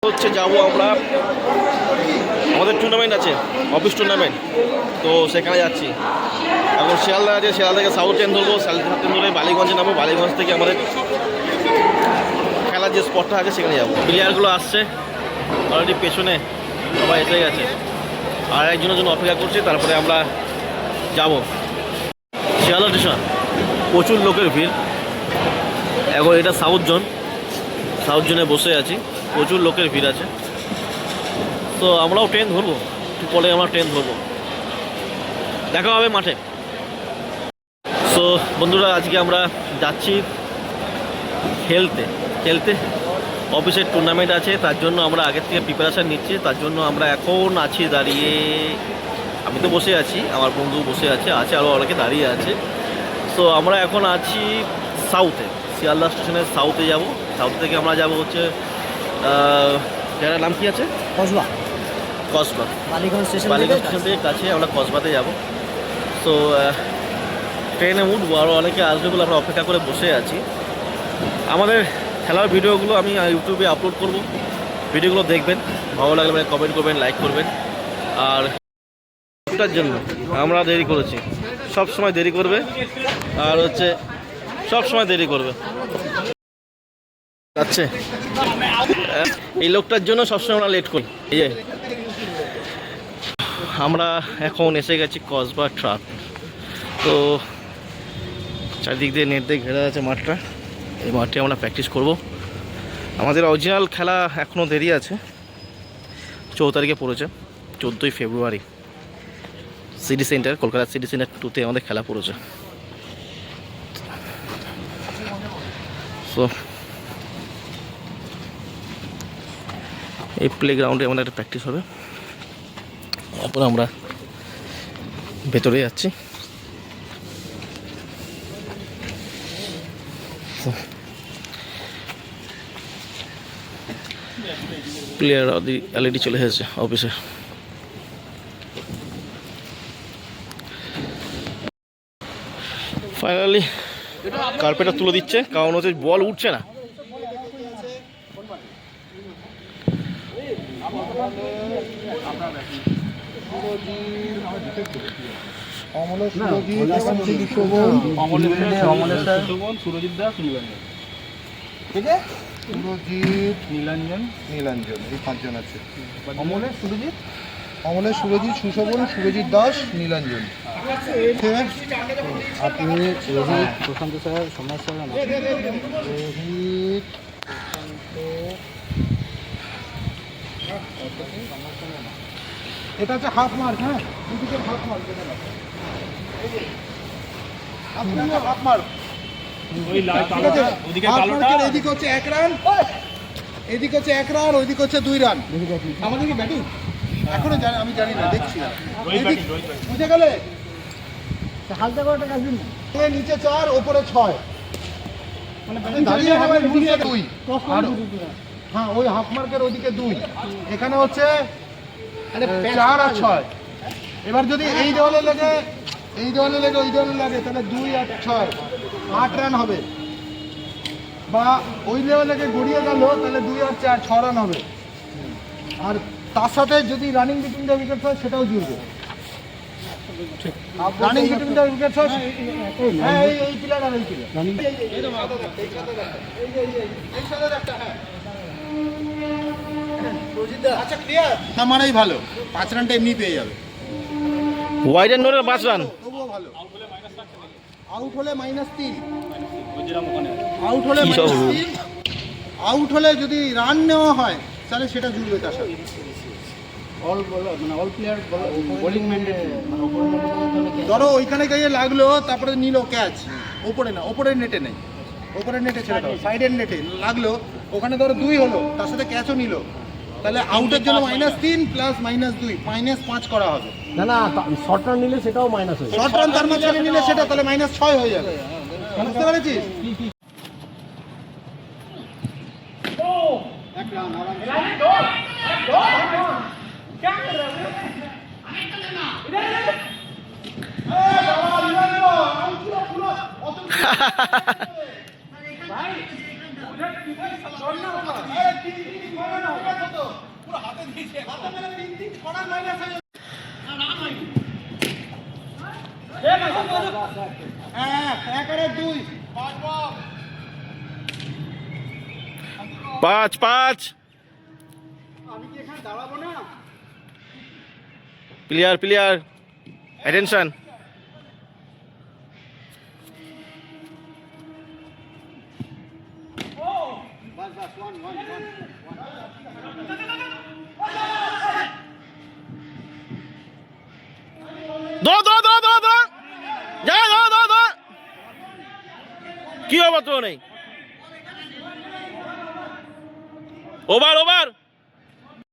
হচ্ছে যাবো আমরা, আমাদের টুর্নামেন্ট আছে, অফিস টুর্নামেন্ট, তো সেখানে যাচ্ছি। এখন শিয়ালদা আছে, শিয়ালদা থেকে সাউথ ট্রেন ধরবো, সাউথ ট্রেন ধরে বালিগঞ্জে নামবো, বালিগঞ্জ থেকে আমাদের খেলার যে স্পটটা আছে সেখানে যাবো। প্লেয়ারগুলো আসছে অলরেডি, পেছনে সবাই এসে গেছে, আর একজনের জন্য অপেক্ষা করছি, তারপরে আমরা যাব। শিয়ালদা স্টেশন প্রচুর লোকের ভিড়। এখন এটা সাউথ জোন, সাউথ জোনে বসে আছি, প্রচুর লোকের ভিড় আছে। তো আমরাও ট্রেন ধরবো, একটু পরে আমরা ট্রেন ধরবো, দেখা হবে মাঠে। সো বন্ধুরা, আজকে আমরা যাচ্ছি খেলতে অফিসের টুর্নামেন্ট আছে, তার জন্য আমরা আগের থেকে প্রিপারেশান নিচ্ছি। তার জন্য আমরা এখন আছি দাঁড়িয়ে, আমি তো বসে আছি, আমার বন্ধু বসে আছে, আরও অনেকে দাঁড়িয়ে আছে। সো আমরা এখন আছি সাউথে, শিয়ালদা স্টেশনের সাউথে যাব। সাউথ থেকে আমরা যাব হচ্ছে জায়গার নাম কি আছে, কসবা, বালিগঞ্জ স্টেশন থেকে কাছে, আমরা কসবাতে যাব। সো ট্রেনে উঠবো, আরও অনেকে আসবে বলে আমরা অপেক্ষা করে বসে আছি। আমাদের খেলার ভিডিওগুলো আমি ইউটিউবে আপলোড করব, ভিডিওগুলো দেখবেন, ভালো লাগলে কমেন্ট করবেন, লাইক করবেন। আর ওটার জন্য আমরা দেরি করেছি, সব সময় দেরি করবে, আর হচ্ছে সব সময় দেরি করবে আচ্ছা, এই লোকটার জন্য সবসময় আমরা লেট করি। এই যে আমরা এখন এসে গেছি কসবা ট্রাক। তো চারদিক দিয়ে নেট দিয়ে ঘেরা আছে মাঠটা, এই মাঠে আমরা প্র্যাকটিস করব। আমাদের অরিজিনাল খেলা এখনও দেরি আছে, 4 তারিখে পড়েছে, 14ই February, city centre, Kolkata city centre 2তে আমাদের খেলা পড়েছে। সো এই প্লে গ্রাউন্ডে আমাদের একটা প্র্যাকটিস হবে, তারপর আমরা ভেতরে যাচ্ছি। প্লেয়ার অলরেডি চলে এসেছে অফিসে। ফাইনালি কার্পেটটা তুলে দিচ্ছে, কারণ হচ্ছে বল উঠছে না। সুরজিৎ, নীলাঞ্জন, এই 5 জন আছে। অমলেশ, সুরজিৎ, সুশোভন, সুরজিৎ দাস, নীলাঞ্জন। আপনি রোহিত, প্রশান্ত স্যার, সমাজ স্যার, রোহিত, এটা হচ্ছে হাফ মার্ক। হ্যাঁ, দুদিকে হাফ মার্ক, হাফ মার্ক। এদিকে হচ্ছে 1 রান, এদিকে হচ্ছে 1 রান, ওইদিকে হচ্ছে 2 রান। আমাদের কি ব্যাটিং এখনো জানি, আমি জানি না, দেখছি বুঝে গেলে। হালকা করে কাজ দিন, নিচে 4, ওপরে 6, মানে দাঁড়িয়ে হবে 2। হ্যাঁ, ওই হাফ মার্কের ওইদিকে 2, এখানে হচ্ছে 4 আর 6। এবার যদি এই দেওয়ালে লেগে, এই দেওয়ালে লেগে, ওই দেওয়ালে লাগে, তাহলে 2 আর 6 8 রান হবে। বা ওই দেওয়ালে লেগে গড়িয়ে গেল, তাহলে 2 আর 4 6 রান হবে। আর তার সাথে যদি রানিং বিটুইন দ্য উইকেটস হয়, সেটাও জুড়বে। রানিং বিটুইন দ্য উইকেটস হয়, হ্যাঁ, এই প্লেয়ার আর এই প্লেয়ার, আচ্ছা ক্লিয়ার। হ্যাঁ, মানেই ভালো, 5 রানটা এমনি পেয়ে যাবে। ওয়াইড এন্ড নোরের 5 রান, তবুও ভালো। আউট হলে -3, আউট হলে -3, আউট হলে যদি রান নেওয়া হয়, তাহলে সেটা জুড়বে তার সাথে। অল বলার মানে অল প্লেয়ার বোলিং ম্যান্ডেট, ধরো ওইখানে গিয়ে লাগলো, তারপরে নিল ক্যাচ, ওপরে না, ওপরের নেটে নেই, ওপরের নেটে ছেড়ে দাও, সাইডের নেটে লাগলো, ওখানে ধরো 2 হলো, তার সাথে ক্যাচও নিল, তাহলে আউটের জন্য -3 প্লাস -2 -5 করা হবে। না না, শর্ট রান নিলে সেটাও মাইনাস হয়ে যাবে। শর্ট রান তার মাঝখানে নিলে সেটা তাহলে -6 হয়ে যাবে। বুঝতে পেরেছিস? ভাই এক আর দুই 5 আমি কি এখানে দাঁড়াবো না? Player attention. বাস বাস ওয়ান ওয়ান ওয়ান দো যা কি হবে তো নেই। ওভার